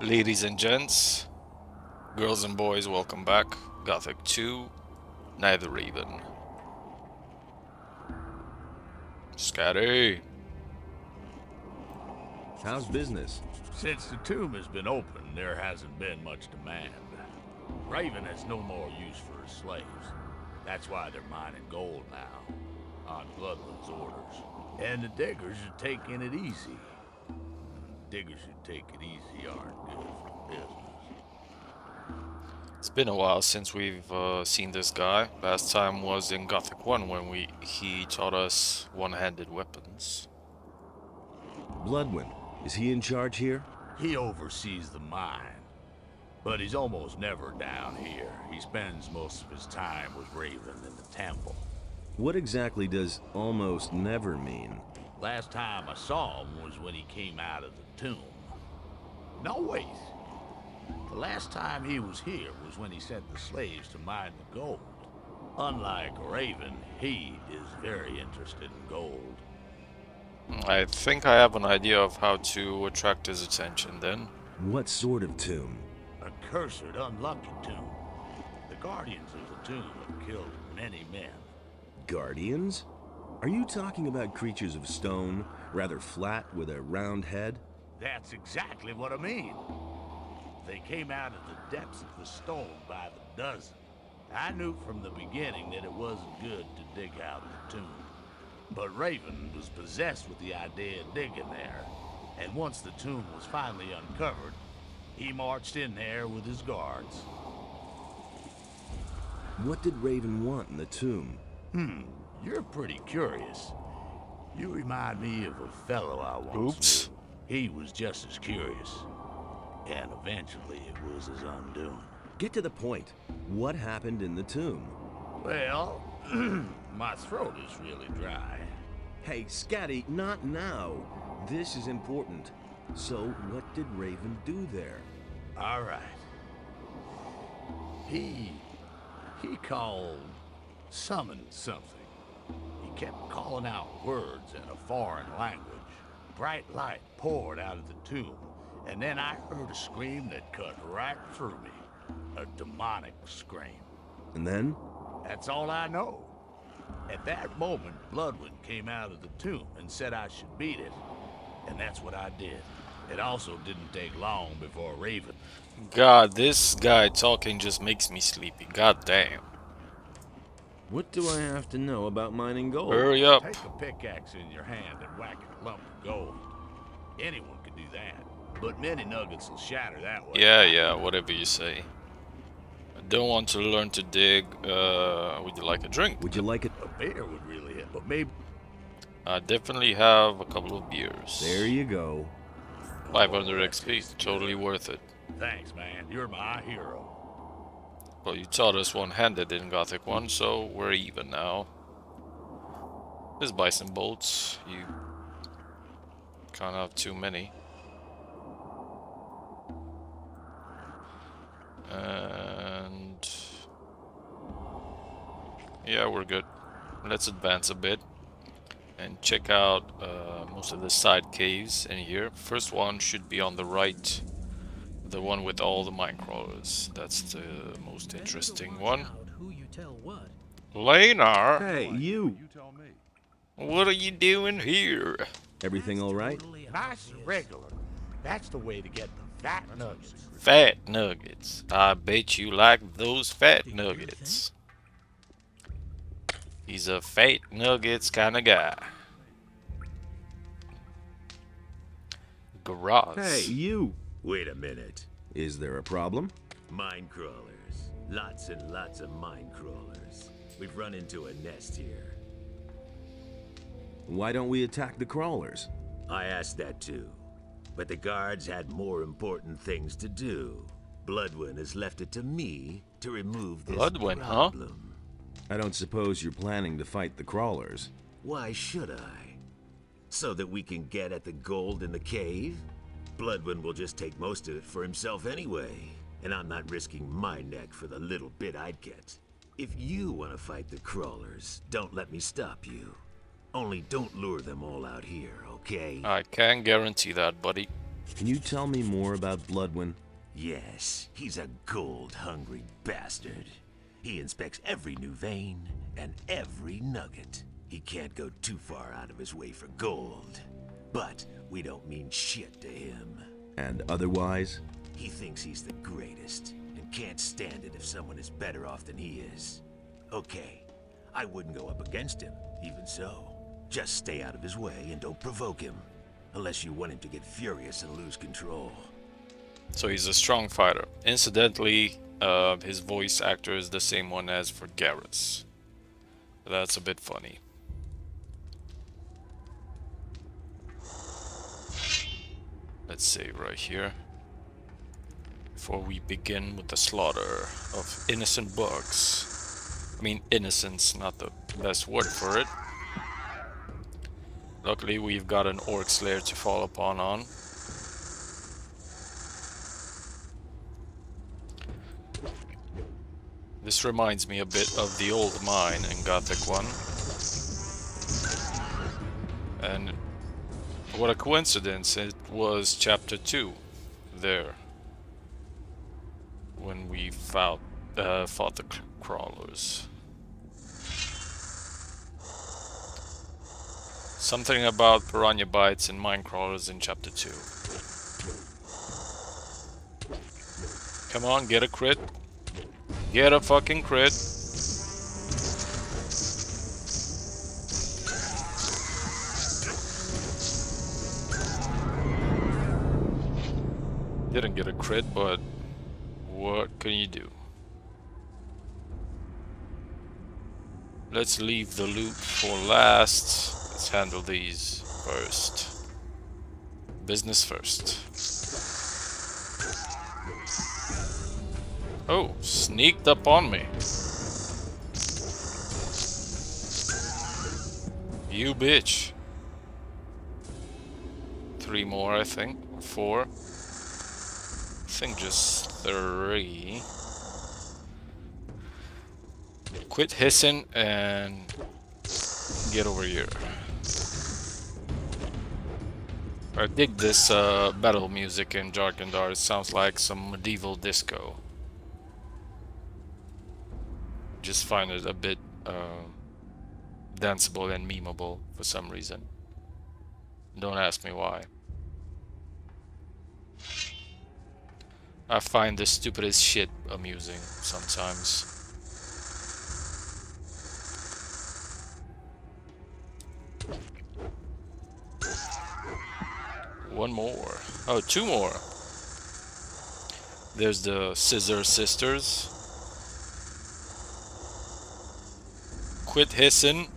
Ladies and gents, girls and boys, welcome back. Gothic 2, Neither Even. Scatty. How's business? Since the tomb has been open, there hasn't been much demand. Raven has no more use for his slaves. That's why they're mining gold now, on Bloodland's orders. And the diggers are taking it easy. Diggers who take it easy aren't good for business. It's been a while since we've seen this guy. Last time was in Gothic 1 when he taught us one-handed weapons. Bloodwind. Is he in charge here? He oversees the mine, but he's almost never down here. He spends most of his time with Raven in the temple. What exactly does almost never mean? Last time I saw him was when he came out of the tomb. No, wait. The last time he was here was when he sent the slaves to mine the gold. Unlike Raven, he is very interested in gold. I think I have an idea of how to attract his attention then. What sort of tomb? A cursed, unlucky tomb. The guardians of the tomb have killed many men. Guardians? Are you talking about creatures of stone, rather flat with a round head? That's exactly what I mean. They came out of the depths of the stone by the dozen. I knew from the beginning that it wasn't good to dig out the tomb. But Raven was possessed with the idea of digging there. And once the tomb was finally uncovered, he marched in there with his guards. What did Raven want in the tomb? You're pretty curious. You remind me of a fellow I once knew. He was just as curious. And eventually it was his undoing. Get to the point. What happened in the tomb? Well, my throat is really dry. Hey, Scatty, not now. This is important. So, what did Raven do there? All right. He summoned something. He kept calling out words in a foreign language. Bright light poured out of the tomb, and then I heard a scream that cut right through me. A demonic scream. And then? That's all I know. At that moment, Bloodwind came out of the tomb and said I should beat it. And that's what I did. It also didn't take long before Raven... God, this guy talking just makes me sleepy. God damn. What do I have to know about mining gold? Hurry up. Take a pickaxe in your hand and whack a lump of gold. Anyone can do that, but many nuggets will shatter that way. Yeah, whatever you say. I don't want to learn to dig. Would you like a drink? Would you like it? A beer would really hit, but maybe... I definitely have a couple of beers. There you go. 500 XP, totally worth it. Thanks, man. You're my hero. Well, you taught us one-handed in Gothic 1, so we're even now. Let's buy some bolts. You can't have too many. And yeah, we're good. Let's advance a bit and check out most of the side caves in here. First one should be on the right, the one with all the mine crawlers. That's the most interesting one. Lanar, Hey, you! what are you doing here? Everything all right? Nice and regular. That's the way to get the fat nuggets. Fat nuggets. I bet you like those fat nuggets. He's a fat nuggets kind of guy. Garage. Hey, you! Wait a minute. Is there a problem? Mine crawlers. Lots and lots of mine crawlers. We've run into a nest here. Why don't we attack the crawlers? I asked that too. But the guards had more important things to do. Bloodwind has left it to me to remove this Bloodwind, huh? problem. I don't suppose you're planning to fight the crawlers. Why should I? So that we can get at the gold in the cave? Bloodwind will just take most of it for himself anyway. And I'm not risking my neck for the little bit I'd get. If you want to fight the crawlers, don't let me stop you. Only don't lure them all out here, okay? I can't guarantee that, buddy. Can you tell me more about Bloodwind? Yes, he's a gold-hungry bastard. He inspects every new vein and every nugget. He can't go too far out of his way for gold. But we don't mean shit to him. And otherwise? He thinks he's the greatest, and can't stand it if someone is better off than he is. Okay, I wouldn't go up against him, even so. Just stay out of his way and don't provoke him. Unless you want him to get furious and lose control. So he's a strong fighter. Incidentally, his voice actor is the same one as for Garrus. That's a bit funny. Let's save right here. Before we begin with the slaughter of innocent bugs. I mean, innocence, not the best word for it. Luckily, we've got an Orc Slayer to fall upon on. This reminds me a bit of the old mine in Gothic 1. And what a coincidence, it was chapter 2 there. When we fought the crawlers. Something about piranha bites and mine crawlers in chapter 2. Come on, get a crit. Get a fucking crit. Didn't get a crit, but what can you do? Let's leave the loot for last. Let's handle these first. Business first. Oh, sneaked up on me. You bitch. 3 more, I think. Or 4. I think just 3. Quit hissing and get over here. I dig this battle music in Jarkandar. It sounds like some medieval disco. Just find it a bit danceable and memeable for some reason. Don't ask me why. I find the stupidest shit amusing sometimes. One more. Oh, 2 more. There's the Scissor Sisters. Quit hissing.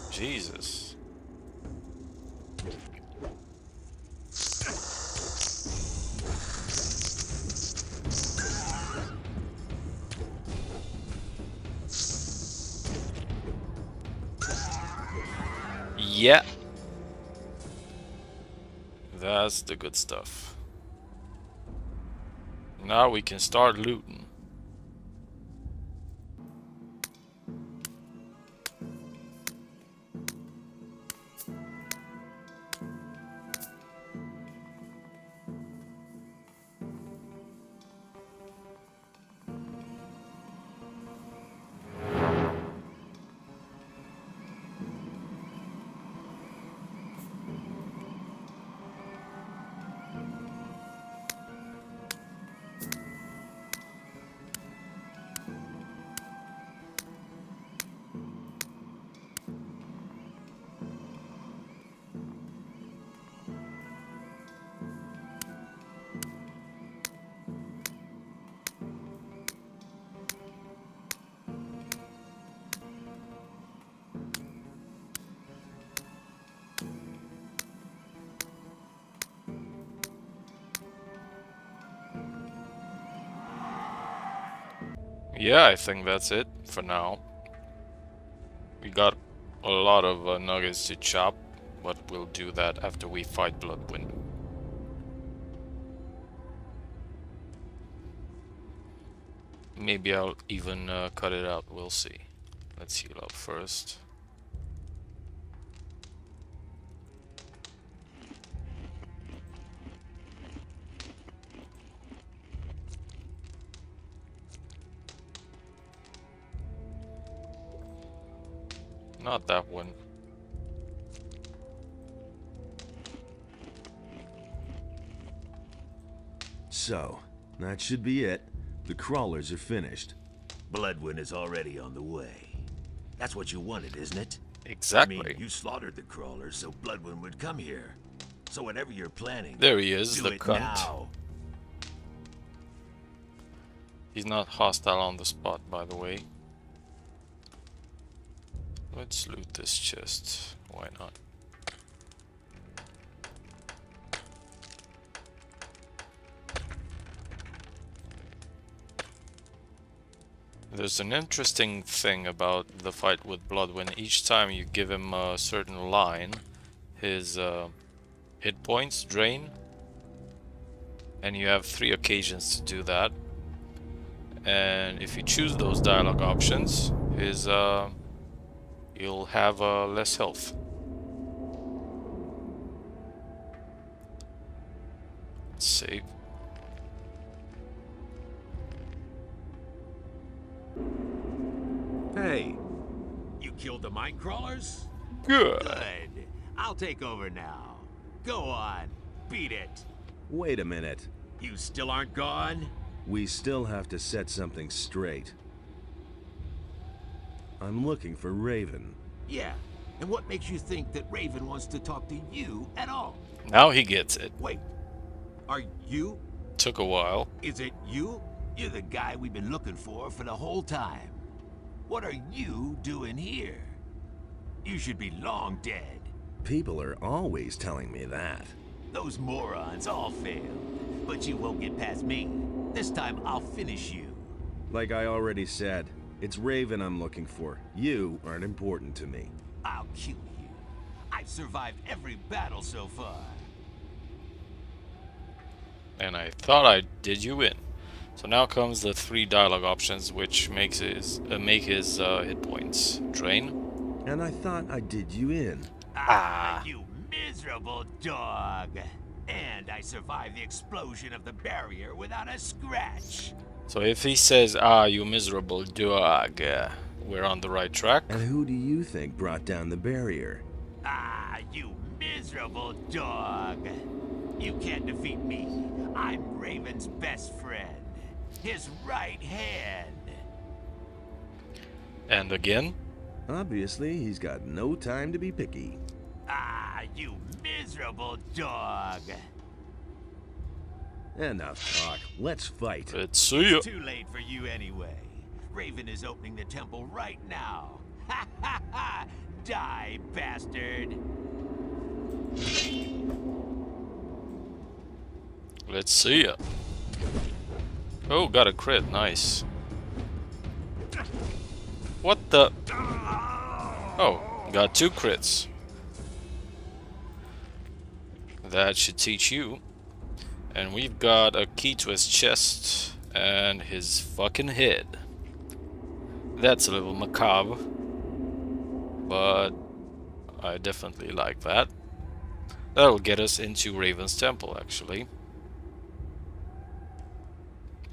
Jesus. Yeah. That's the good stuff. Now we can start looting. Yeah, I think that's it for now. We got a lot of nuggets to chop, but we'll do that after we fight Bloodwind. Maybe I'll even cut it out, we'll see. Let's heal up first. Not that one. So, that should be it. The crawlers are finished. Bloodwind is already on the way. That's what you wanted, isn't it? Exactly. I mean, you slaughtered the crawlers so Bloodwind would come here. So whatever you're planning, There he is, do the it cunt. now. He's not hostile on the spot, by the way. Let's loot this chest. Why not? There's an interesting thing about the fight with Bloodwind. Each time you give him a certain line, his hit points drain. And you have 3 occasions to do that. And if you choose those dialogue options, you'll have less health. Let's save. Hey, you killed the mine crawlers? Good. Good. I'll take over now. Go on, beat it. Wait a minute. You still aren't gone? We still have to set something straight. I'm looking for Raven. Yeah. And what makes you think that Raven wants to talk to you at all? Now he gets it. Wait. Are you? Took a while. Is it you? You're the guy we've been looking for the whole time. What are you doing here? You should be long dead. People are always telling me that. Those morons all failed. But you won't get past me. This time I'll finish you. Like I already said, it's Raven I'm looking for. You aren't important to me. I'll kill you. I've survived every battle so far. And I thought I did you in. So now comes the 3 dialogue options, which makes make his hit points drain. And I thought I did you in. Ah, you miserable dog. And I survived the explosion of the barrier without a scratch. So if he says, "Ah, you miserable dog," we're on the right track. And who do you think brought down the barrier? Ah, you miserable dog. You can't defeat me. I'm Raven's best friend. His right hand. And again. Obviously, he's got no time to be picky. Ah, you miserable dog. Enough talk. Let's fight. Let's see ya. Too late for you anyway. Raven is opening the temple right now. Ha ha ha! Die, bastard! Let's see ya. Oh, got a crit. Nice. What the? Oh, got 2 crits. That should teach you. And we've got a key to his chest and his fucking head. That's a little macabre, but I definitely like that. That'll get us into Raven's temple, actually.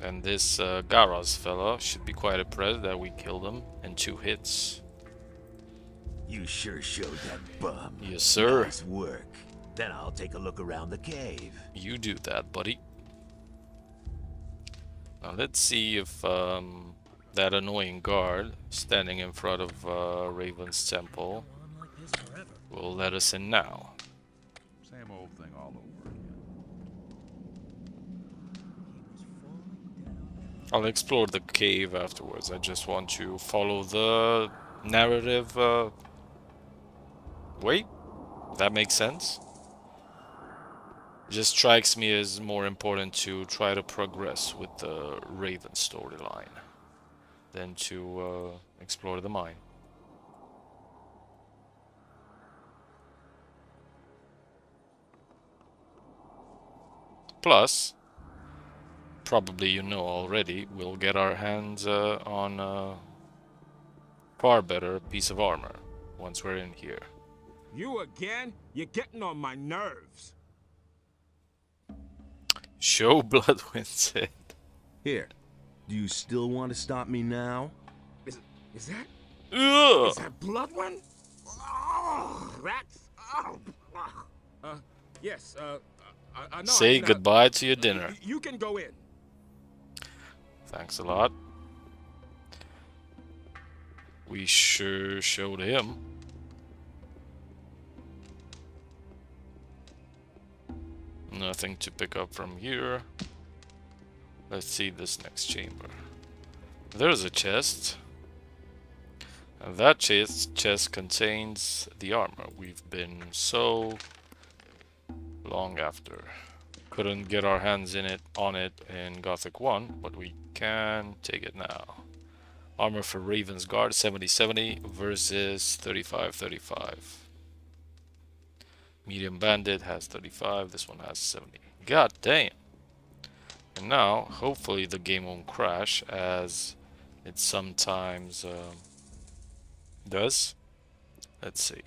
And this Garaz fella should be quite impressed that we killed him in 2 hits. You sure showed that bum. Yes, sir. Nice work. Then I'll take a look around the cave. You do that, buddy. Now let's see if that annoying guard standing in front of Raven's temple will let us in now. Same old thing all over again. I'll explore the cave afterwards. I just want to follow the narrative way. That makes sense. It just strikes me as more important to try to progress with the Raven storyline than to explore the mine. Plus, probably you know already, we'll get our hands on a far better piece of armor once we're in here. You again? You're getting on my nerves. Show Bloodwind's head. Here. Do you still want to stop me now? Is that Ugh. Bloodwind? Oh, that's. Oh. Yes. I know. Say goodbye to your dinner. You can go in. Thanks a lot. We sure showed him. Nothing to pick up from here. Let's see this next chamber. There's a chest. And that chest contains the armor we've been so long after. Couldn't get our hands on it in Gothic 1, but we can take it now. Armor for Raven's Guard 7070 versus 3535. Medium Bandit has 35, this one has 70. God damn! And now, hopefully the game won't crash, as it sometimes does. Let's see.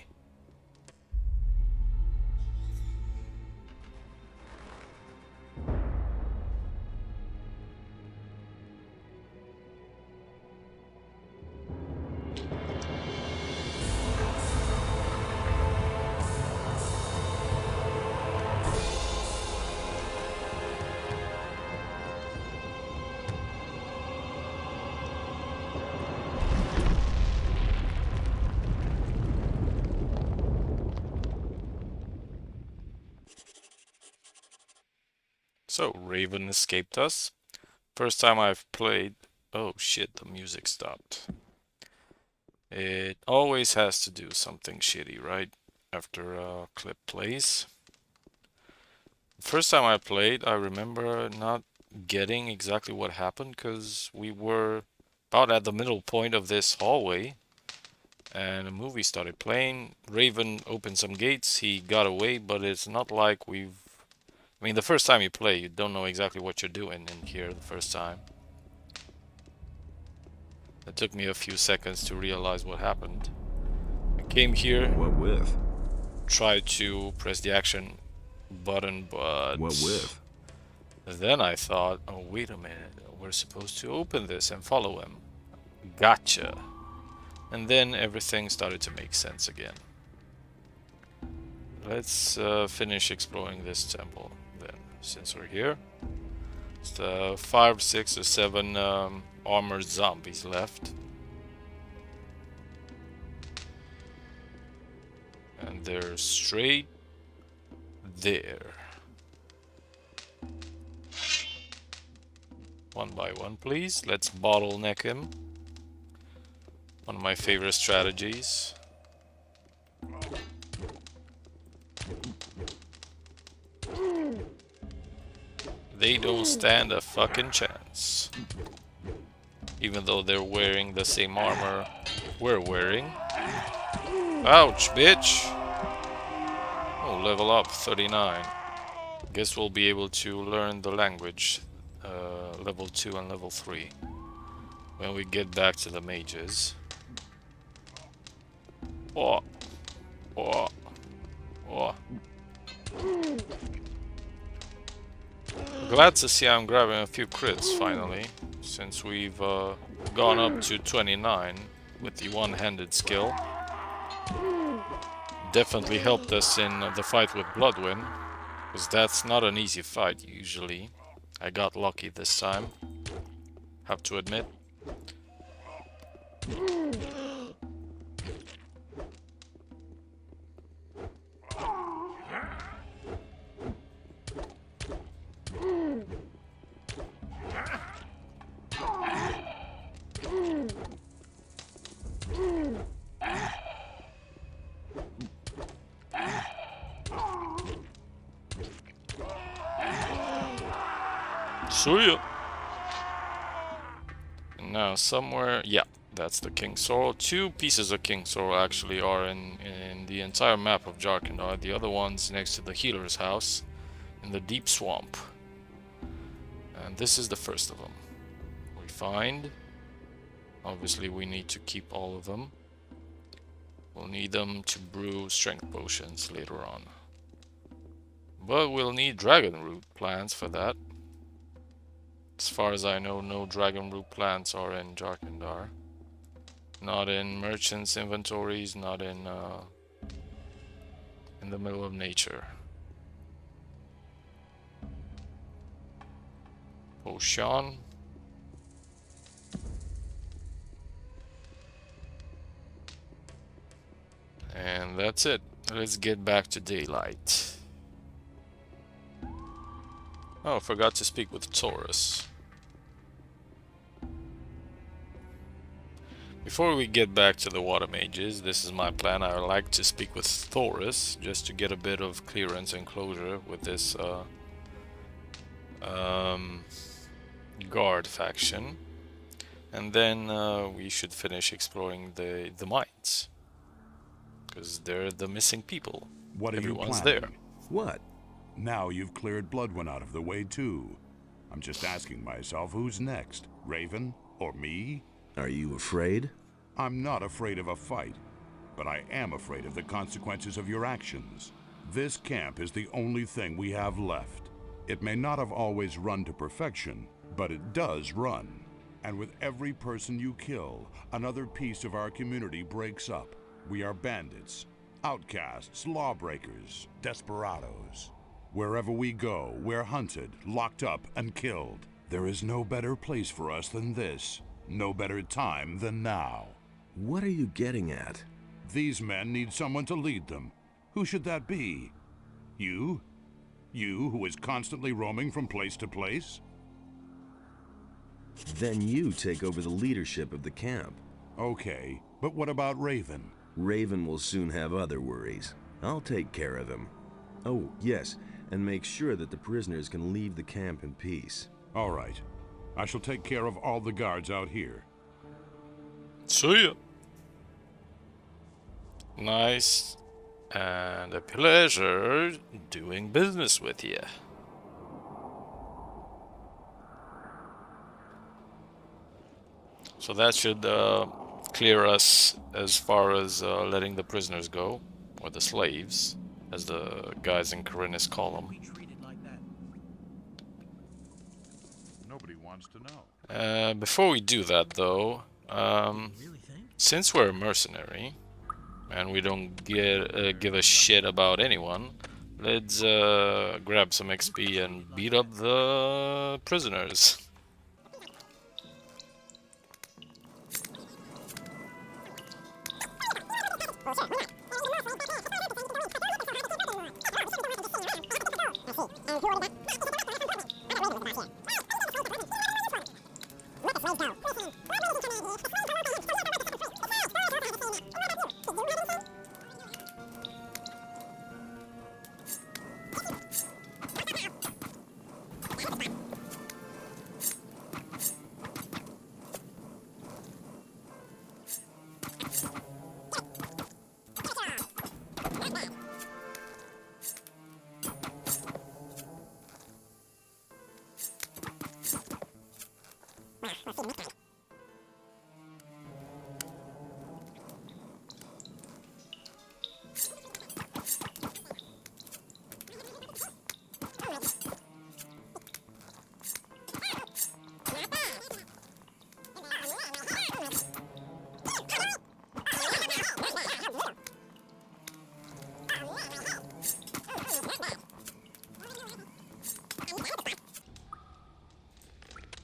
So, Raven escaped us. First time I've played... Oh shit, the music stopped. It always has to do something shitty, right? After a clip plays. First time I played, I remember not getting exactly what happened, because we were about at the middle point of this hallway. And a movie started playing. Raven opened some gates, he got away, but it's not like we've... I mean, the first time you play, you don't know exactly what you're doing in here the first time. It took me a few seconds to realize what happened. I came here. What with? Tried to press the action button, but... What with? Then I thought, oh, wait a minute. We're supposed to open this and follow him. Gotcha. And then everything started to make sense again. Let's finish exploring this temple then, since we're here. It's the 5, 6, or 7 armored zombies left. And they're straight there. One by one, please. Let's bottleneck him. One of my favorite strategies. They don't stand a fucking chance. Even though they're wearing the same armor we're wearing. Ouch, bitch! Oh, level up, 39. Guess we'll be able to learn the language. Level 2 and level 3. When we get back to the mages. Oh. Oh. Oh. Glad to see I'm grabbing a few crits finally, since we've gone up to 29 with the one-handed skill. Definitely helped us in the fight with Bloodwind, because that's not an easy fight usually. I got lucky this time, have to admit. See ya. And now somewhere, yeah, that's the King Sorrel. 2 pieces of King Sorrel actually are in the entire map of Jarkandar. The other one's next to the healer's house in the deep swamp. And this is the first of them. We find. Obviously we need to keep all of them. We'll need them to brew strength potions later on. But we'll need dragon root plants for that. As far as I know, no dragon root plants are in Jarkandar. Not in merchants' inventories, not in the middle of nature. Potion. And that's it. Let's get back to daylight. Oh, forgot to speak with Taurus. Before we get back to the water mages, this is my plan. I would like to speak with Taurus just to get a bit of clearance and closure with this guard faction. And then we should finish exploring the mines. Because they're the missing people. What are you Everyone's planning? there. What? Now you've cleared Bloodwind out of the way too. I'm just asking myself, who's next? Raven or me? Are you afraid? I'm not afraid of a fight, but I am afraid of the consequences of your actions. This camp is the only thing we have left. It may not have always run to perfection, but it does run. And with every person you kill, another piece of our community breaks up. We are bandits, outcasts, lawbreakers, desperados. Wherever we go, we're hunted, locked up, and killed. There is no better place for us than this. No better time than now. What are you getting at? These men need someone to lead them. Who should that be? You? You, who is constantly roaming from place to place? Then you take over the leadership of the camp. Okay, but what about Raven? Raven will soon have other worries. I'll take care of him. Oh, yes, and make sure that the prisoners can leave the camp in peace. All right. I shall take care of all the guards out here. See ya. Nice. And a pleasure doing business with you. So that should clear us as far as letting the prisoners go, or the slaves, as the guys in Corinus call them. Nobody wants to know. Before we do that, though, since we're a mercenary and we don't give a shit about anyone, let's grab some XP and beat up the prisoners.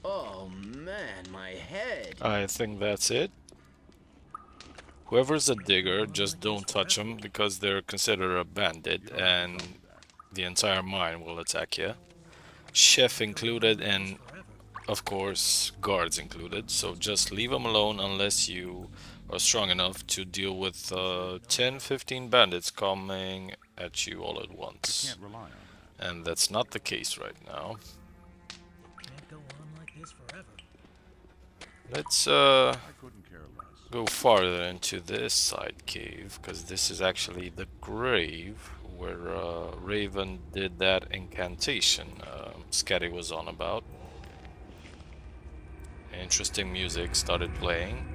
Oh man, my head. I think that's it. Whoever's a digger, just don't touch them because they're considered a bandit and the entire mine will attack you. Chef included and, of course, guards included. So just leave them alone unless you are strong enough to deal with 10-15 bandits coming at you all at once. Can't rely on that. And that's not the case right now. Can't go on like this forever. Let's I couldn't care less. go farther into this side cave, because this is actually the grave where Raven did that incantation Scatty was on about. Interesting music started playing.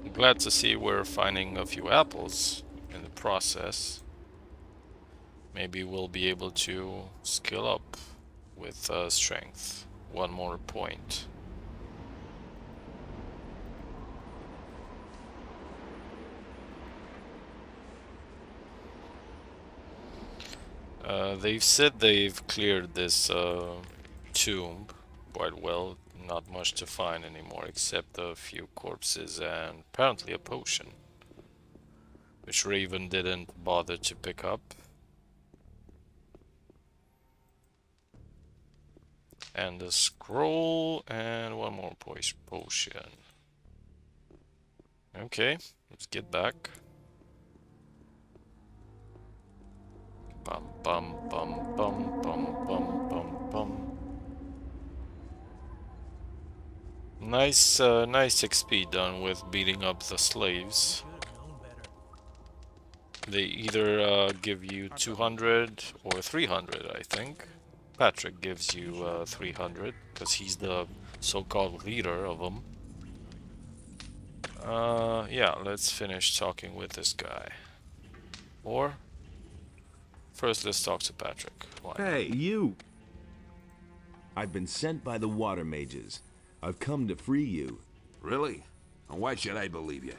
I'm glad to see we're finding a few apples in the process. Maybe we'll be able to skill up with strength. One more point. They've said they've cleared this tomb quite well. Not much to find anymore except a few corpses and apparently a potion, which Raven didn't bother to pick up. And a scroll and one more potion. Okay, let's get back. Bum bum bum bum bum bum bum bum. Nice, nice XP done with beating up the slaves. Should have known better. They either give you 200 or 300, I think. Patrick gives you 300 because he's the so-called leader of them. Yeah, let's finish talking with this guy. Or first, let's talk to Patrick. Why not? Hey, you! I've been sent by the water mages. I've come to free you. Really? And why should I believe you?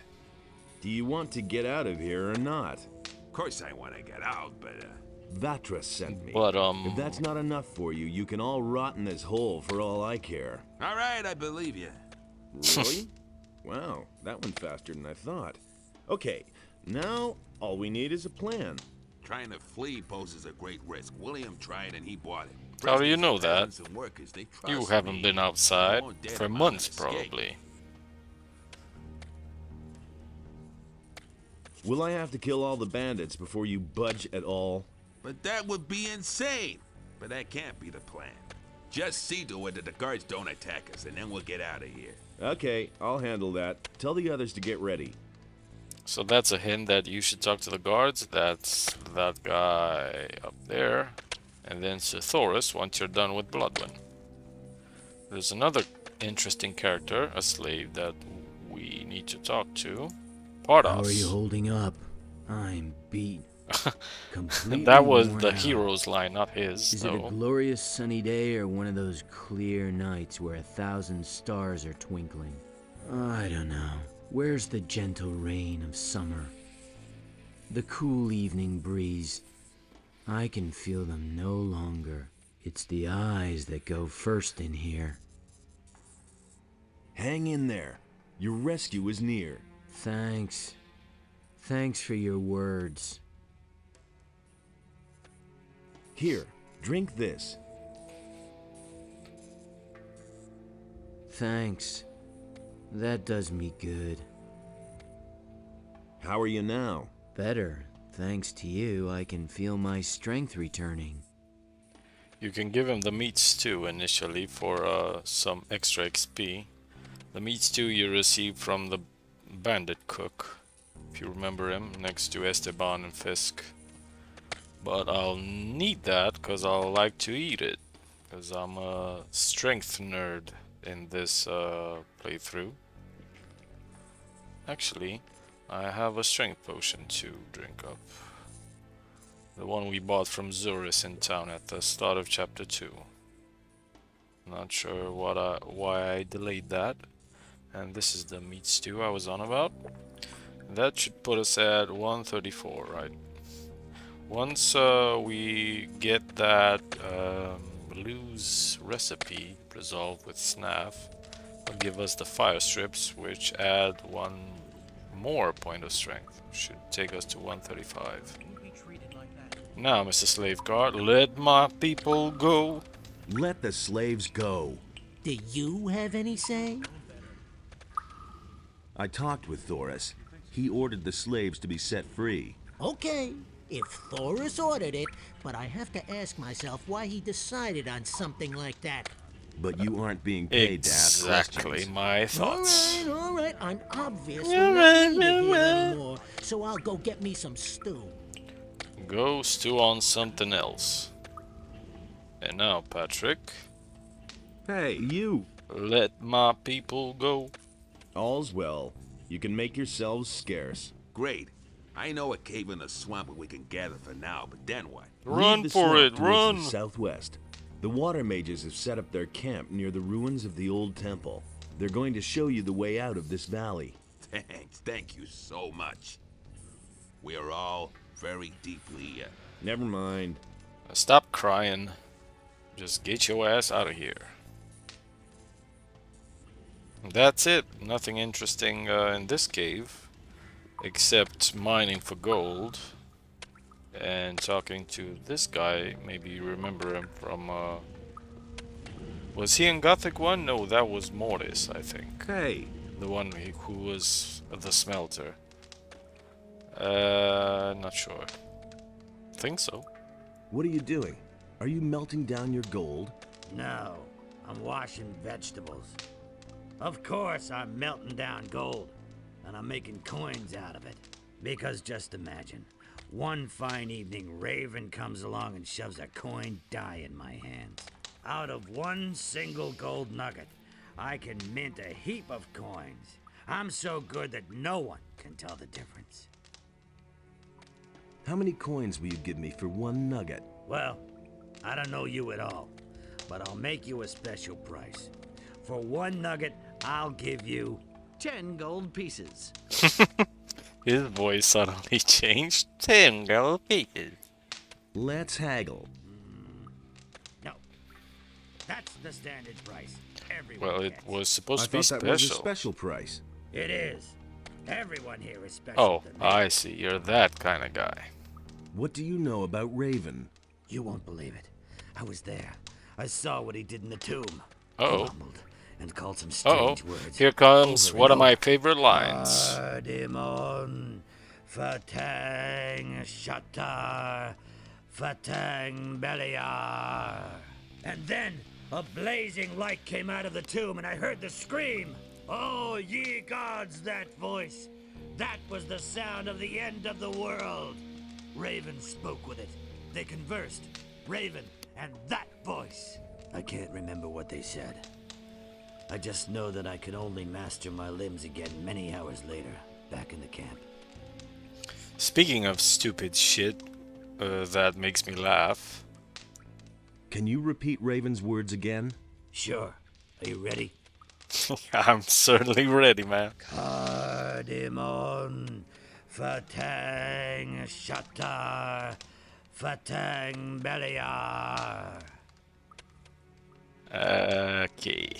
Do you want to get out of here or not? Of course I want to get out, but Vatra sent me. But If that's not enough for you, you can all rot in this hole for all I care. all right, I believe you. Really? Wow, that went faster than I thought. Okay, now all we need is a plan. Trying to flee poses a great risk. William tried and he bought it. How do you know that? Presidents and workers, they trust you haven't me. been They outside won't dare for to mount months, an escape. probably. Will I have to kill all the bandits before you budge at all? But that would be insane. But that can't be the plan. Just see to it that the guards don't attack us, and then we'll get out of here. Okay, I'll handle that. Tell the others to get ready. So that's a hint that you should talk to the guards. That's that guy up there. And then to Thoris once you're done with Bloodwin. There's another interesting character, a slave that we need to talk to. Pardos. How are you holding up? I'm beat. Completely That was worn the out. hero's line, not his. Is it though. a glorious sunny day or one of those clear nights where 1,000 stars are twinkling? I don't know. Where's the gentle rain of summer? The cool evening breeze? I can feel them no longer. It's the eyes that go first in here. Hang in there. Your rescue is near. Thanks. Thanks for your words. Here, drink this. Thanks. That does me good. How are you now? Better. Thanks to you, I can feel my strength returning. You can give him the meat stew initially for some extra XP. The meat stew you receive from the bandit cook, if you remember him, next to Esteban and Fisk. But I'll need that because I'll like to eat it, because I'm a strength nerd in this playthrough. Actually, I have a strength potion to drink up. The one we bought from Zurus in town at the start of chapter 2. Not sure why I delayed that. And this is the meat stew I was on about. That should put us at 134, right? Once we get that blues recipe resolved with Snaff, it'll give us the fire strips, which add one more point of strength. Should take us to 135. Can't be treated like that. Now, Mr. Slave Guard, let my people go. Let the slaves go. Do you have any say? I talked with Thoris. He ordered the slaves to be set free. Okay, if Thoris ordered it, but I have to ask myself why he decided on something like that. But you aren't being paid to ask Exactly questions. my thoughts. All right, I'm obviously not needed here anymore, so I'll go get me some stew. Go stew on something else. And now, Patrick, Hey, you! let my people go. All's well. You can make yourselves scarce. Great. I know a cave in the swamp where we can gather for now, but then what? Run Lead the for swamp it, towards run! the southwest. The water mages have set up their camp near the ruins of the old temple. They're going to show you the way out of this valley. Thanks. Thank you so much. We are all very deeply... Never mind. Stop crying. Just get your ass out of here. That's it. Nothing interesting in this cave. Except mining for gold. And talking to this guy. Maybe you remember him from... was he in Gothic 1? No, that was Mortis, I think. Hey, The one who was the smelter. Not sure. Think so. what are you doing? Are you melting down your gold? No, I'm washing vegetables. Of course I'm melting down gold, and I'm making coins out of it. Because just imagine, one fine evening Raven comes along and shoves a coin die in my hands. Out of one single gold nugget, I can mint a heap of coins. I'm so good that no one can tell the difference. How many coins will you give me for one nugget? Well, I don't know you at all, but I'll make you a special price. For one nugget, I'll give you 10 gold pieces. His voice suddenly changed. 10 gold pieces. Let's haggle. no. That's the standard price. Everyone Well, it gets. was I supposed to be thought that was a special. special price. It is. Everyone here is special. Oh, to me. I see. You're that kind of guy. What do you know about Raven? You won't believe it. I was there. I saw what he did in the tomb. Uh-oh. He mumbled and called some Uh-oh. strange words. Here comes over one and of my over. favorite lines. Cardamon, Fatang, Shatar, Fatang, Beliar. And then a blazing light came out of the tomb, and I heard the scream. Oh, ye gods, that voice. That was the sound of the end of the world. Raven spoke with it. They conversed. Raven and that voice. I can't remember what they said. I just know that I could only master my limbs again many hours later, back in the camp. Speaking of stupid shit that makes me laugh. Can you repeat Raven's words again? Sure. Are you ready? I'm certainly ready, man. Cardamon, Fatang, Shatar, Fatang, Beliar. Okay.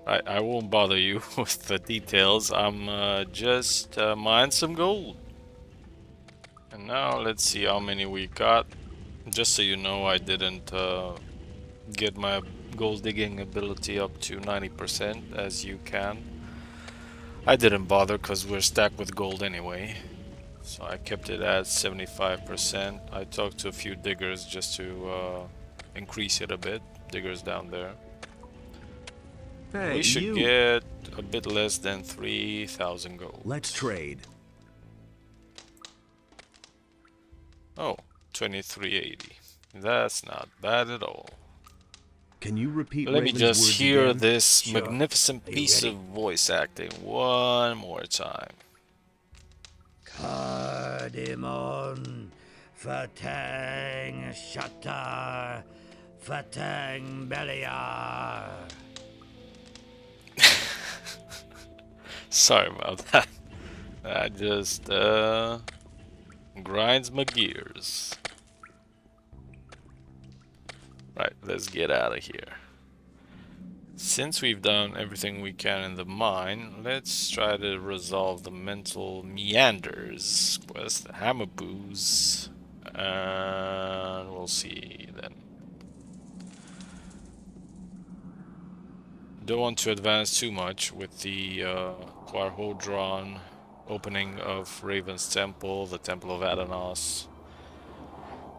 I won't bother you with the details. I'm just mine some gold. And now let's see how many we got. Just so you know, I didn't get my gold digging ability up to 90% as you can. I didn't bother because we're stacked with gold anyway. So I kept it at 75%. I talked to a few diggers just to increase it a bit. Diggers down there. Hey, We should you. get a bit less than 3,000 gold. Let's trade. Oh, 2380. That's not bad at all. Can you repeat Let me Raven's just words hear again? this Sure. magnificent Are you piece ready? of voice acting one more time. Cardamon, Fatang, Shatar, Fatang, Beliar. Sorry about that. That just grinds my gears. Right, let's get out of here. Since we've done everything we can in the mine, let's try to resolve the mental meanders quest, the hammer booze, and we'll see then. Don't want to advance too much with the Quarhodron opening of Raven's Temple, the Temple of Adanos,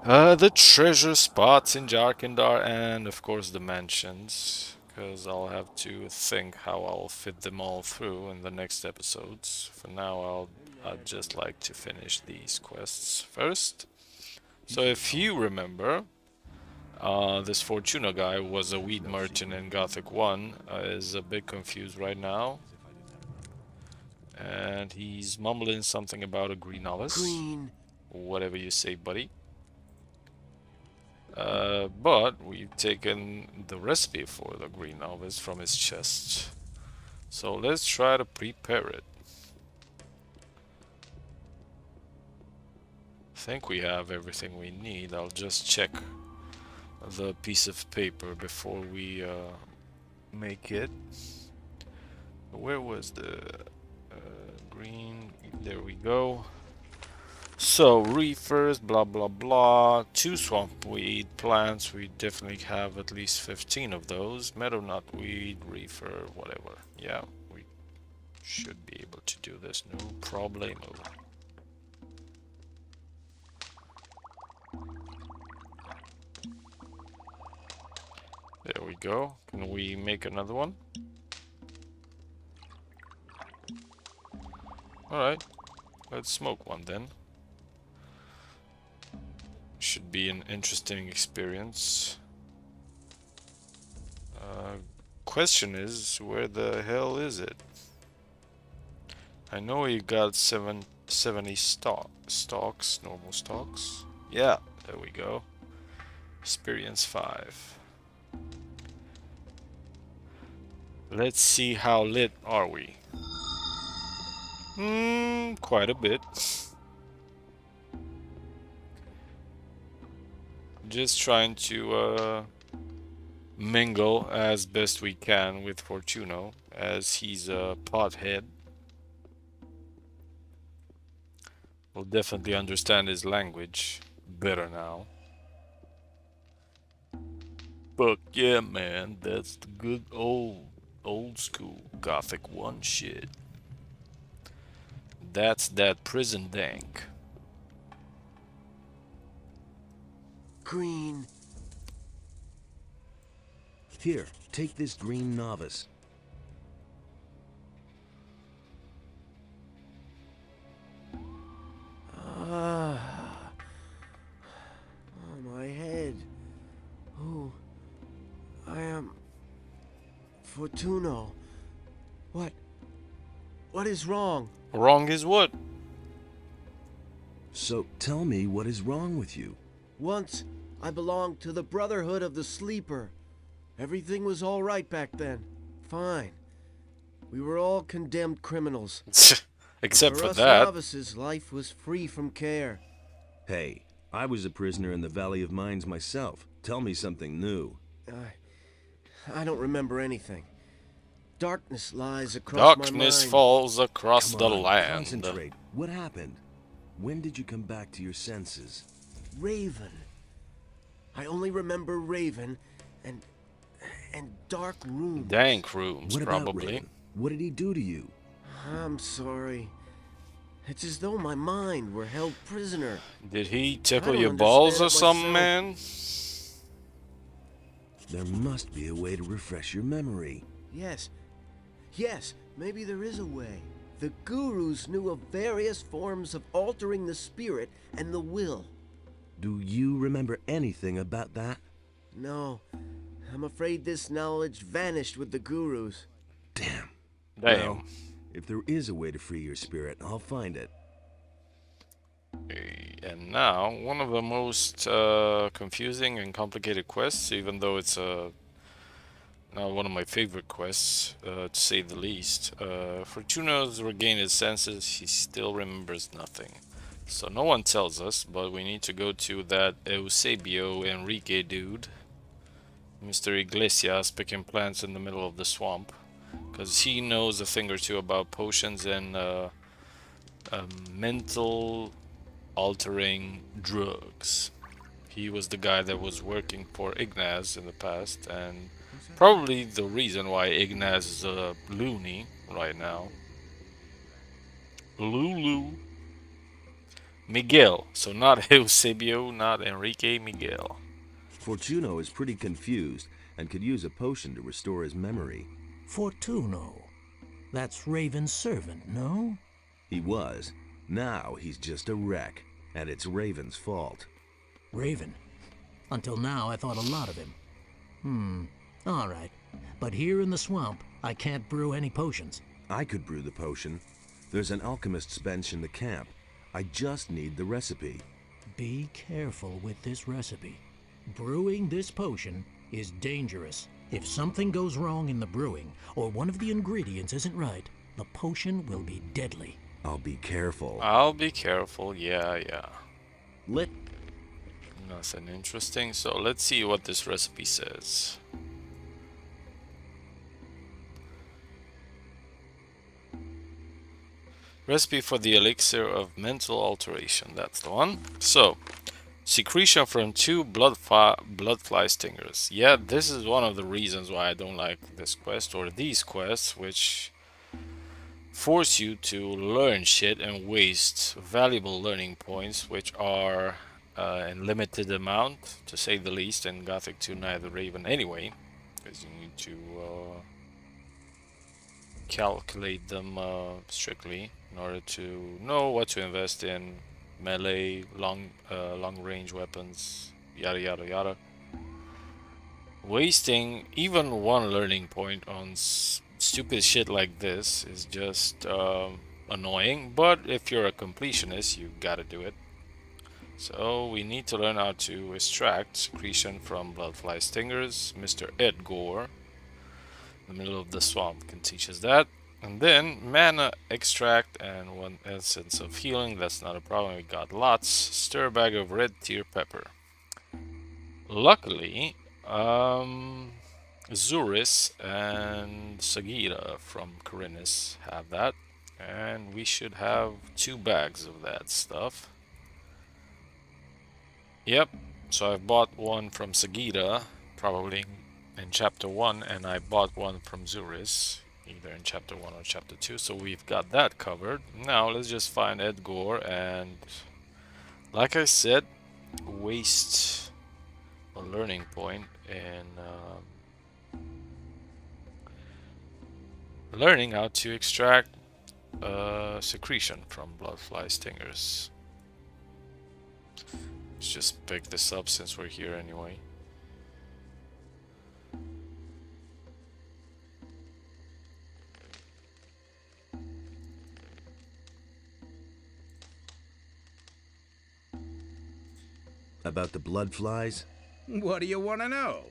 the treasure spots in Jarkandar, and of course the mansions, because I'll have to think how I'll fit them all through in the next episodes. For now, I'd just like to finish these quests first. So if you remember, this Fortuna guy was a weed merchant in Gothic 1, is a bit confused right now. And he's mumbling something about a green novice. Green. Whatever you say, buddy. But we've taken the recipe for the green novice from his chest. So let's try to prepare it. think we have everything we need. I'll just check the piece of paper before we make it. Where was the green? There we go. So reefers, blah blah blah. 2 swampweed plants. We definitely have at least 15 of those. Meadow knotweed, reefer, whatever. Yeah, we should be able to do this. No problemo. There we go. Can we make another one? Alright, let's smoke one then. Should be an interesting experience. Question is, where the hell is it? I know you got 70 stocks, normal stocks. Yeah, there we go. Experience 5. Let's see how lit are we. Quite a bit. Just trying to mingle as best we can with Fortuno, as he's a pothead. We'll definitely understand his language better now. But yeah, man, that's the good old school Gothic 1 shit. That's that prison dank. Green. Here, take this green novice. Oh, my head. Oh, I am Fortuno. What is wrong? Wrong is what? So tell me what is wrong with you. Once, I belonged to the Brotherhood of the Sleeper. Everything was all right back then. Fine. We were all condemned criminals. Except for us that. novices, life was free from care. Hey, I was a prisoner in the Valley of Mines myself. Tell me something new. I don't remember anything. Darkness lies across Darkness my mind. falls across Come the on, land. concentrate. What happened? When did you come back to your senses? Raven. I only remember Raven and dark rooms. Dank rooms, What about probably. Raven? What did he do to you? I'm sorry. It's as though my mind were held prisoner. Did he I tickle don't your balls or understand it something, myself. man? There must be a way to refresh your memory. Yes, maybe there is a way. The gurus knew of various forms of altering the spirit and the will. Do you remember anything about that? No, I'm afraid this knowledge vanished with the gurus. Damn. Damn. Well, if there is a way to free your spirit, I'll find it. And now, one of the most confusing and complicated quests, even though it's now one of my favorite quests, to say the least. Fortuno's regained his senses, he still remembers nothing. So no one tells us, but we need to go to that Eusebio Enrique dude, Mr. Iglesias, picking plants in the middle of the swamp, because he knows a thing or two about potions and mental altering drugs. He was the guy that was working for Ignaz in the past, and probably the reason why Ignaz is a loony right now. Lulu. Miguel. So not Eusebio, not Enrique, Miguel. Fortuno is pretty confused and could use a potion to restore his memory. Fortuno. That's Raven's servant, no? He was. Now he's just a wreck, and it's Raven's fault. Raven? Until now, I thought a lot of him. All right. But here in the swamp, I can't brew any potions. I could brew the potion. There's an alchemist's bench in the camp. I just need the recipe. Be careful with this recipe. Brewing this potion is dangerous. If something goes wrong in the brewing, or one of the ingredients isn't right, the potion will be deadly. I'll be careful. I'll be careful, yeah. Lit. Nothing interesting. So let's see what this recipe says. Recipe for the elixir of mental alteration. That's the one. So, secretion from 2 bloodfly stingers. Yeah, this is one of the reasons why I don't like this quest or these quests, which force you to learn shit and waste valuable learning points, which are in limited amount, to say the least, in Gothic 2 Night of the Raven anyway, because you need to calculate them strictly in order to know what to invest in melee, long range weapons, yada yada yada. Wasting even one learning point on stupid shit like this is just annoying, but if you're a completionist, you gotta do it. So we need to learn how to extract secretion from bloodfly stingers. Mr. Edgar, in the middle of the swamp, can teach us that. And then mana extract and 1 essence of healing. That's not a problem, we got lots. Stir bag of red tier pepper. Luckily, Zuris and Sagira from Korinis have that. And we should have 2 bags of that stuff. Yep, so I've bought one from Sagira, probably in chapter 1, and I bought one from Zuris, either in chapter 1 or chapter 2, so we've got that covered. Now let's just find Edgar and, like I said, waste a learning point in learning how to extract secretion from bloodfly stingers. Let's just pick this up since we're here anyway. About the blood flies? What do you want to know?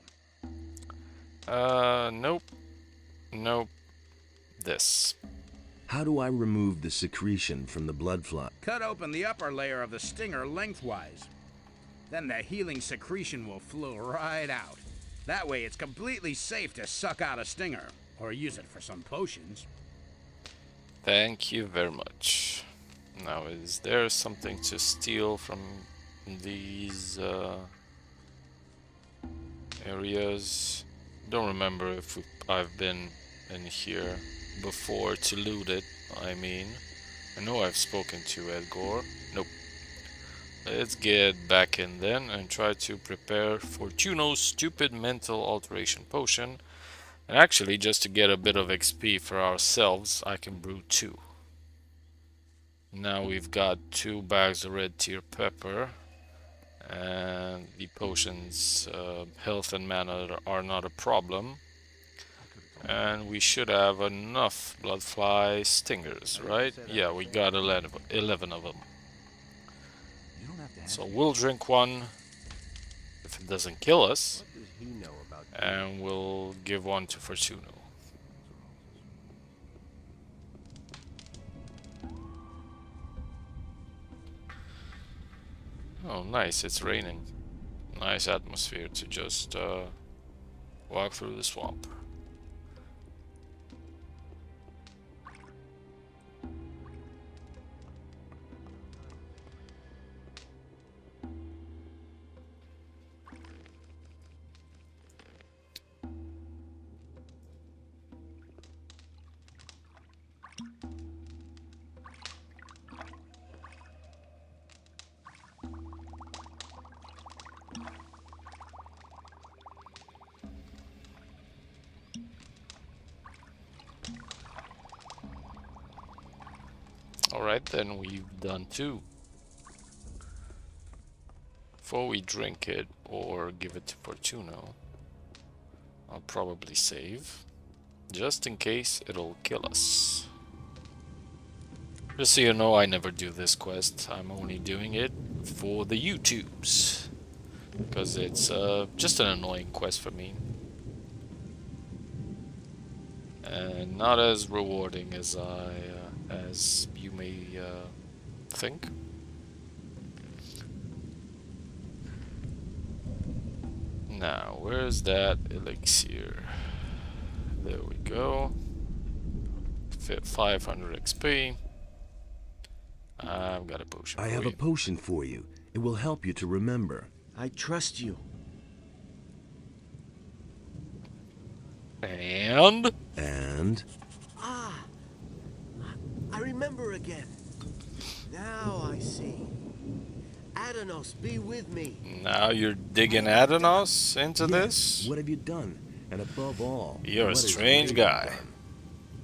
Nope. Nope. This. How do I remove the secretion from the blood fly? Cut open the upper layer of the stinger lengthwise. Then the healing secretion will flow right out. That way it's completely safe to suck out a stinger, or use it for some potions. Thank you very much. Now, is there something to steal from these areas? Don't remember if I've been in here before to loot it. I mean, I know I've spoken to Edgar. Nope. Let's get back in then and try to prepare Fortuno's stupid mental alteration potion. And actually, just to get a bit of XP for ourselves, I can brew 2. Now we've got 2 bags of red tier pepper. And the potions, health and mana are not a problem. And we should have enough bloodfly stingers, right? Yeah, we got 11 of them. So we'll drink one if it doesn't kill us, and we'll give one to Fortuno. Oh, nice, it's raining. Nice atmosphere to just walk through the swamp. Alright, then we've done 2. Before we drink it or give it to Fortuno, I'll probably save, just in case it'll kill us. Just so you know, I never do this quest. I'm only doing it for the YouTubes, because it's just an annoying quest for me. And not as rewarding as as you may think. Now, where's that elixir? There we go. 500 XP. I've got a potion. I have a potion for you. It will help you to remember. I trust you. And? And? Ah! I remember again. Now I see. Adanos, be with me. Now you're digging Adanos into this? What have you done? And above all, You're a what has strange Raven guy. done?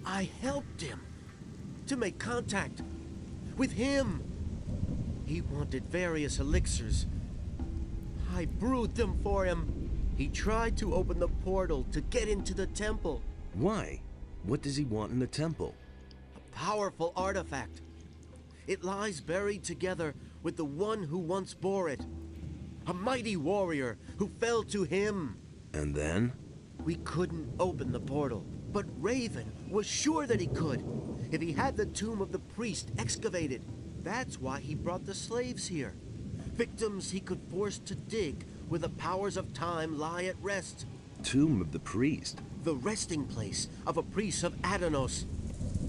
I helped him to make contact with him. He wanted various elixirs. I brewed them for him. He tried to open the portal to get into the temple. Why? What does he want in the temple? A powerful artifact. It lies buried together with the one who once bore it. A mighty warrior who fell to him. And then? We couldn't open the portal, but Raven was sure that he could, if he had the tomb of the priest excavated. That's why he brought the slaves here. Victims he could force to dig where the powers of time lie at rest. Tomb of the priest. The resting place of a priest of Adanos.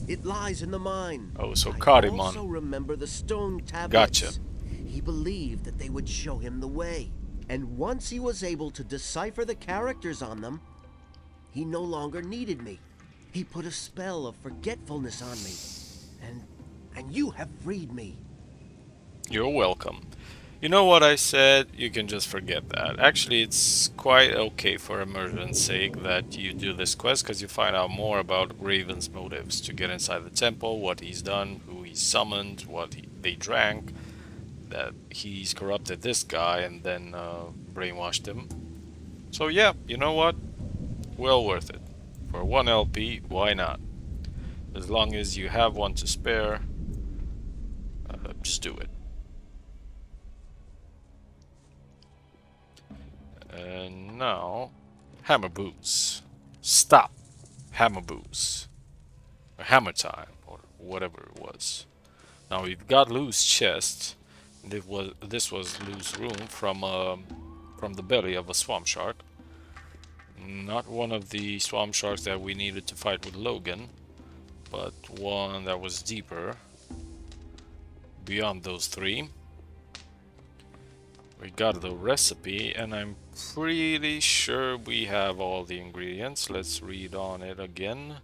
It lies in the mine. Oh, so I Karimon. also remember the stone tablets. Gotcha. He believed that they would show him the way. And once he was able to decipher the characters on them, he no longer needed me. He put a spell of forgetfulness on me. And you have freed me. You're welcome. You know what I said? You can just forget that. Actually, it's quite okay for immersion's sake that you do this quest, because you find out more about Raven's motives to get inside the temple, what he's done, who he summoned, what they drank, that he's corrupted this guy and then brainwashed him. So yeah, you know what? Well worth it. For 1 LP, why not? As long as you have one to spare, just do it. And now, hammer boots. Stop. Hammer boots. Or hammer time, or whatever it was. Now we've got loose chest. This was loose room from the belly of a swamp shark. Not one of the swamp sharks that we needed to fight with Logan, but one that was deeper. Beyond those three. We got the recipe, and I'm pretty sure we have all the ingredients. Let's read on it again.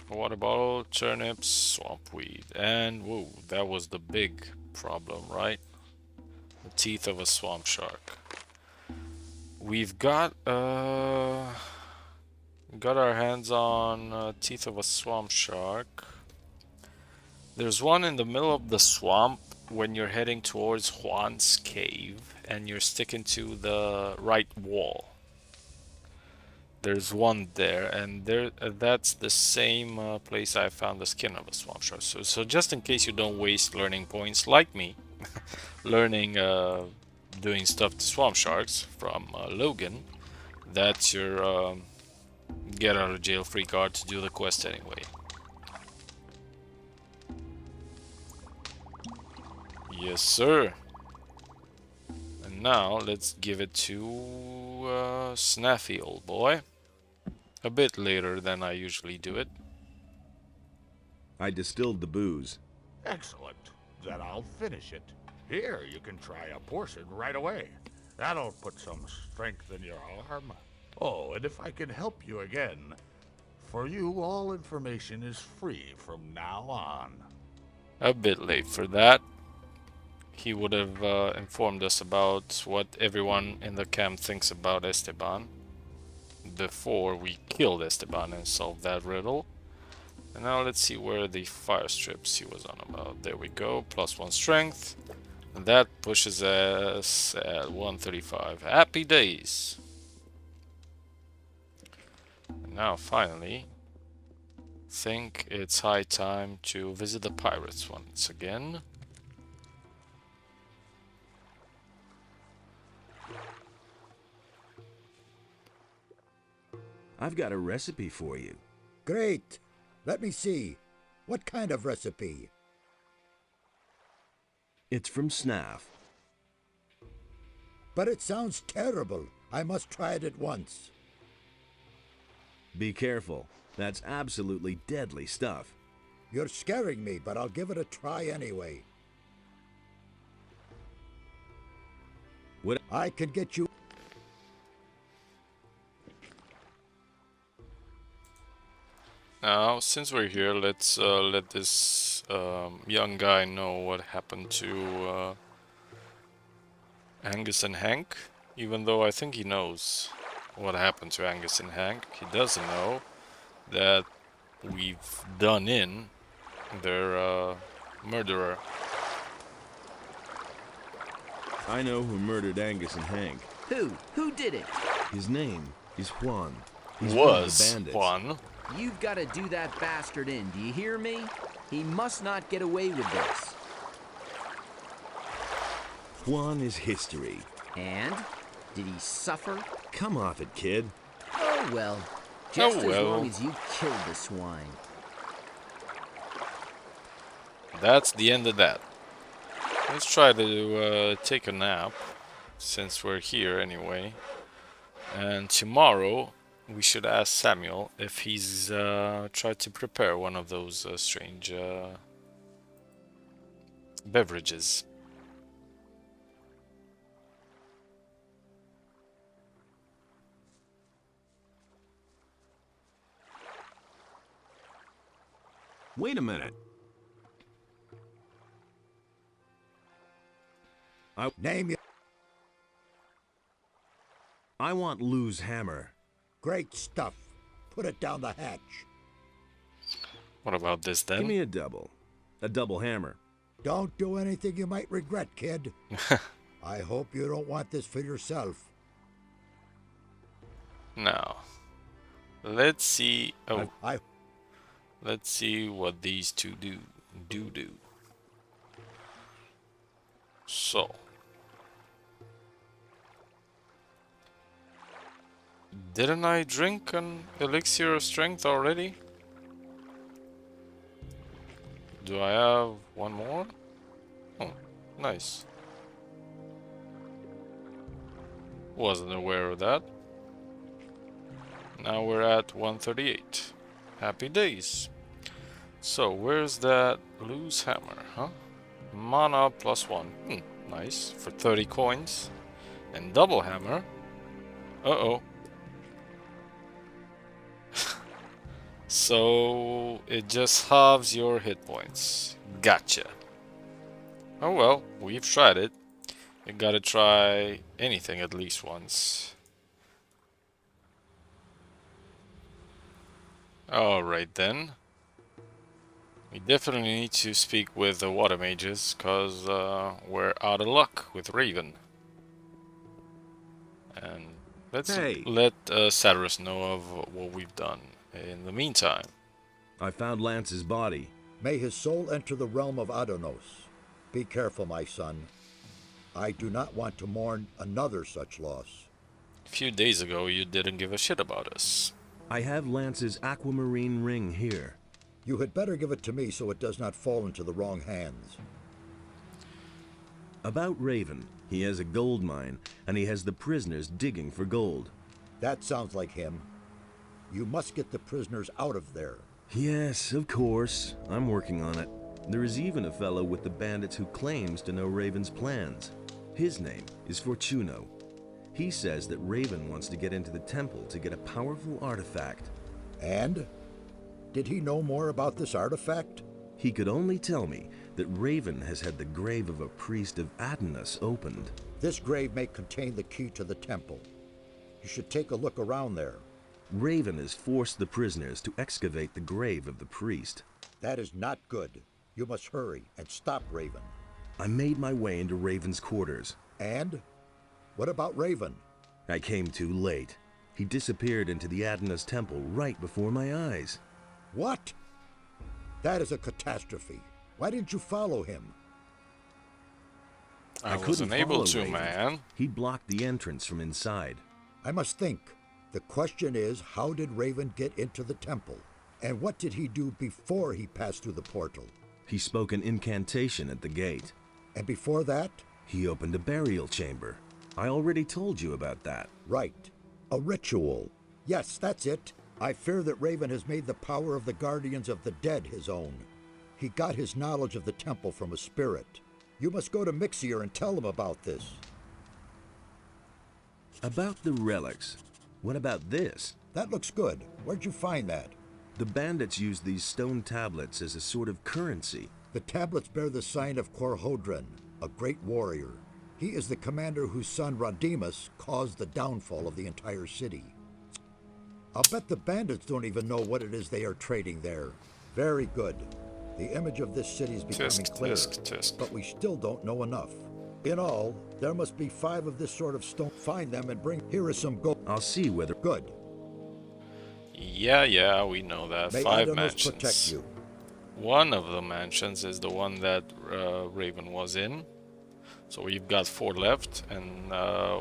Water bottle, turnips, swampweed, and whoa, that was the big problem, right? The teeth of a swamp shark. We've got our hands on teeth of a swamp shark. There's one in the middle of the swamp when you're heading towards Juan's cave and you're sticking to the right wall. There's one there, and that's the same place I found the skin of a swamp shark. So just in case you don't waste learning points like me, learning doing stuff to swamp sharks from Logan, that's your get out of jail free card to do the quest anyway. Yes, sir. And now let's give it to Snaffy, old boy. A bit later than I usually do it. I distilled the booze. Excellent. Then I'll finish it. Here, you can try a portion right away. That'll put some strength in your arm. Oh, and if I can help you again, for you, all information is free from now on. A bit late for that. He would have informed us about what everyone in the camp thinks about Esteban before we killed Esteban and solved that riddle. And now let's see where the fire strips he was on about. There we go, +1 strength. And that pushes us at 135. Happy days! And now finally, think it's high time to visit the pirates once again. I've got a recipe for you. Great. Let me see. What kind of recipe? It's from Snaff. But it sounds terrible. I must try it at once. Be careful. That's absolutely deadly stuff. You're scaring me, but I'll give it a try anyway. What? I can get you... Now, since we're here, let's let this young guy know what happened to Angus and Hank. Even though I think he knows what happened to Angus and Hank, he doesn't know that we've done in their murderer. I know who murdered Angus and Hank. Who? Who did it? His name is Juan. He's one of the Was bandits. Juan. You've got to do that bastard in, do you hear me? He must not get away with this. Juan is history. And? Did he suffer? Come off it, kid. Oh well. Just Oh, well. as long as you killed the swine. That's the end of that. Let's try to take a nap, since we're here anyway. And tomorrow, we should ask Samuel if he's tried to prepare one of those strange beverages. Wait a minute. Name you. I want Lou's hammer. Great stuff. Put it down the hatch. What about this then? Give me a double. A double hammer. Don't do anything you might regret, kid. I hope you don't want this for yourself. Now, let's see. Oh, I let's see what these two do. So, didn't I drink an elixir of strength already? Do I have one more? Oh, nice. Wasn't aware of that. Now we're at 138. Happy days. So, where's that loose hammer, huh? Mana +1. Nice. For 30 coins. And double hammer. Uh-oh. So, it just halves your hit points. Gotcha. Oh well, we've tried it. You gotta try anything at least once. Alright then. We definitely need to speak with the water mages, cause we're out of luck with Raven. And let's let Cyrus know of what we've done in the meantime. I found Lance's body. May his soul enter the realm of Adonos. Be careful, my son. I do not want to mourn another such loss. A few days ago, you didn't give a shit about us. I have Lance's aquamarine ring here. You had better give it to me so it does not fall into the wrong hands. About Raven, he has a gold mine, and he has the prisoners digging for gold. That sounds like him. You must get the prisoners out of there. Yes, of course. I'm working on it. There is even a fellow with the bandits who claims to know Raven's plans. His name is Fortuno. He says that Raven wants to get into the temple to get a powerful artifact. And? Did he know more about this artifact? He could only tell me that Raven has had the grave of a priest of Adonis opened. This grave may contain the key to the temple. You should take a look around there. Raven has forced the prisoners to excavate the grave of the priest. That is not good. You must hurry and stop Raven. I made my way into Raven's quarters. And? What about Raven? I came too late. He disappeared into the Adonis temple right before my eyes. What? That is a catastrophe. Why didn't you follow him? I couldn't wasn't able follow to, Raven. man. He blocked the entrance from inside. I must think. The question is, how did Raven get into the temple? And what did he do before he passed through the portal? He spoke an incantation at the gate. And before that? He opened a burial chamber. I already told you about that. Right. A ritual. Yes, that's it. I fear that Raven has made the power of the Guardians of the Dead his own. He got his knowledge of the temple from a spirit. You must go to Mixier and tell him about this. About the relics. What about this? That looks good. Where'd you find that? The bandits used these stone tablets as a sort of currency. The tablets bear the sign of Korhodran, a great warrior. He is the commander whose son Rodimus caused the downfall of the entire city. I'll bet the bandits don't even know what it is they are trading there. Very good. The image of this city is becoming clearer, but we still don't know enough. In all, there must be 5 of this sort of stone. Find them and bring. Here is some gold. I'll see whether. Good. Yeah, we know that. May 5 Adonis mansions. protect you. One of the mansions is the one that Raven was in. So we've got 4 left, and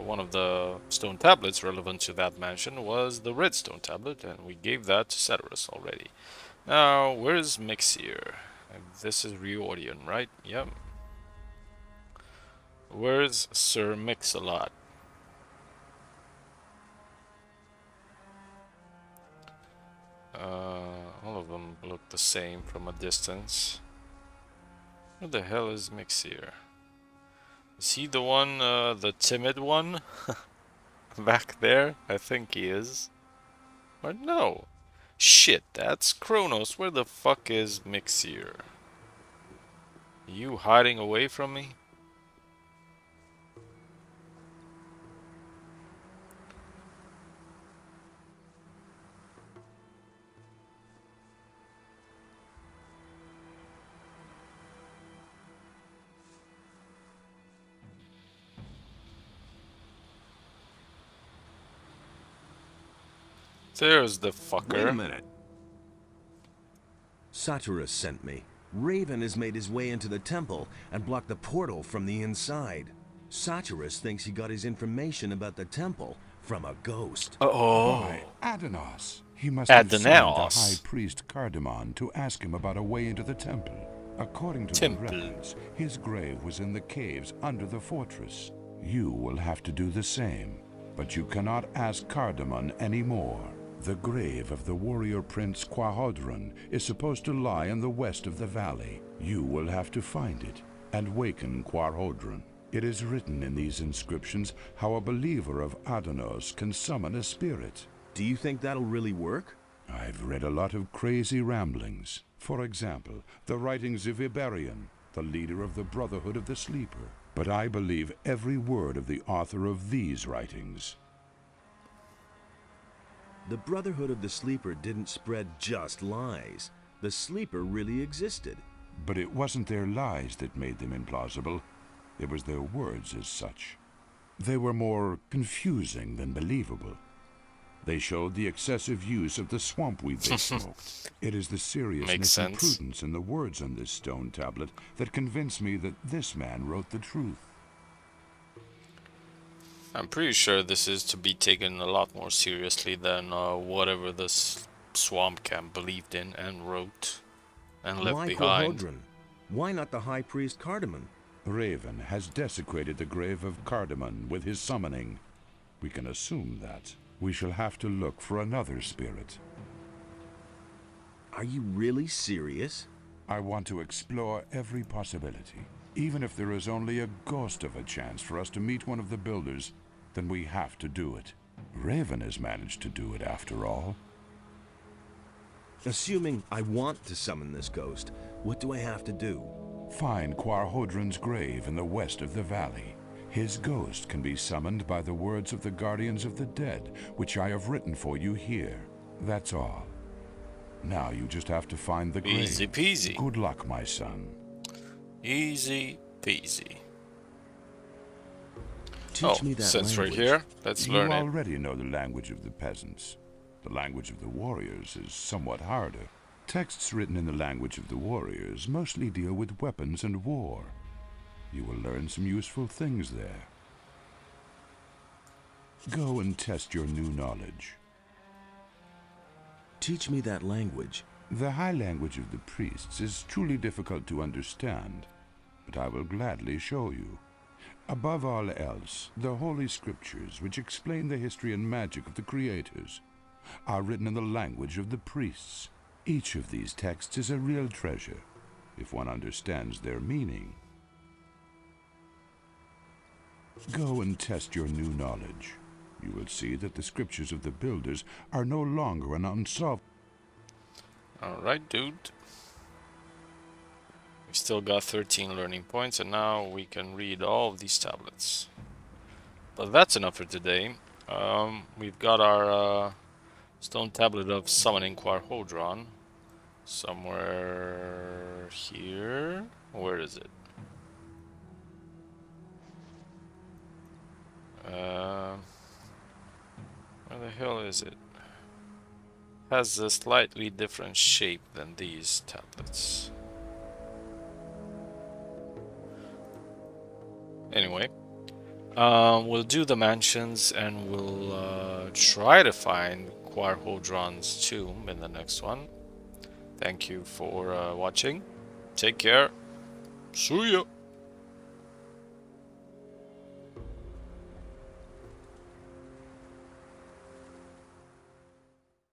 one of the stone tablets relevant to that mansion was the red stone tablet, and we gave that to Ceterus already. Now, where's Mixier? This is Riordian, right? Yep. Where's Sir Mix-a-Lot? All of them look the same from a distance. Where the hell is Mixier? Is he the one, the timid one? Back there? I think he is. Or no. Shit, that's Kronos. Where the fuck is Mixier? You hiding away from me? There's the fucker. Wait a minute. Saturus sent me. Raven has made his way into the temple and blocked the portal from the inside. Saturus thinks he got his information about the temple from a ghost. By Adonos. He must have summoned the Adonaos. High Priest Cardamon to ask him about a way into the temple. According to the records, his grave was in the caves under the fortress. You will have to do the same, but you cannot ask Cardamon anymore. The grave of the warrior prince Quahodron is supposed to lie in the west of the valley. You will have to find it and waken Quahodron. It is written in these inscriptions how a believer of Adonos can summon a spirit. Do you think that'll really work? I've read a lot of crazy ramblings. For example, the writings of Iberion, the leader of the Brotherhood of the Sleeper. But I believe every word of the author of these writings. The Brotherhood of the Sleeper didn't spread just lies. The Sleeper really existed. But it wasn't their lies that made them implausible. It was their words as such. They were more confusing than believable. They showed the excessive use of the swamp weed they smoked. It is the seriousness and prudence in the words on this stone tablet that convinced me that this man wrote the truth. I'm pretty sure this is to be taken a lot more seriously than whatever this swamp camp believed in and wrote and left behind. Quahodron? Why not the High Priest Cardamon? Raven has desecrated the grave of Cardamon with his summoning. We can assume that. We shall have to look for another spirit. Are you really serious? I want to explore every possibility. Even if there is only a ghost of a chance for us to meet one of the builders, then we have to do it. Raven has managed to do it after all. Assuming I want to summon this ghost, what do I have to do? Find Quahodron's grave in the west of the valley. His ghost can be summoned by the words of the Guardians of the Dead, which I have written for you here. That's all. Now you just have to find the grave. Easy peasy. Good luck, my son. Easy peasy. Teach me that since language. we're here, let's learn You it. already know the language of the peasants. The language of the warriors is somewhat harder. Texts written in the language of the warriors mostly deal with weapons and war. You will learn some useful things there. Go and test your new knowledge. Teach me that language. The high language of the priests is truly difficult to understand, but I will gladly show you. Above all else, the Holy Scriptures, which explain the history and magic of the creators, are written in the language of the priests. Each of these texts is a real treasure, if one understands their meaning. Go and test your new knowledge. You will see that the scriptures of the builders are no longer an unsolved... Alright, dude. We still got 13 learning points, and now we can read all of these tablets. But that's enough for today. We've got our stone tablet of summoning Quarhodron somewhere here. Where is it? Where the hell is it? Has a slightly different shape than these tablets. Anyway, we'll do the mansions and we'll try to find Quarhodron's tomb in the next one. Thank you for watching. Take care. See ya.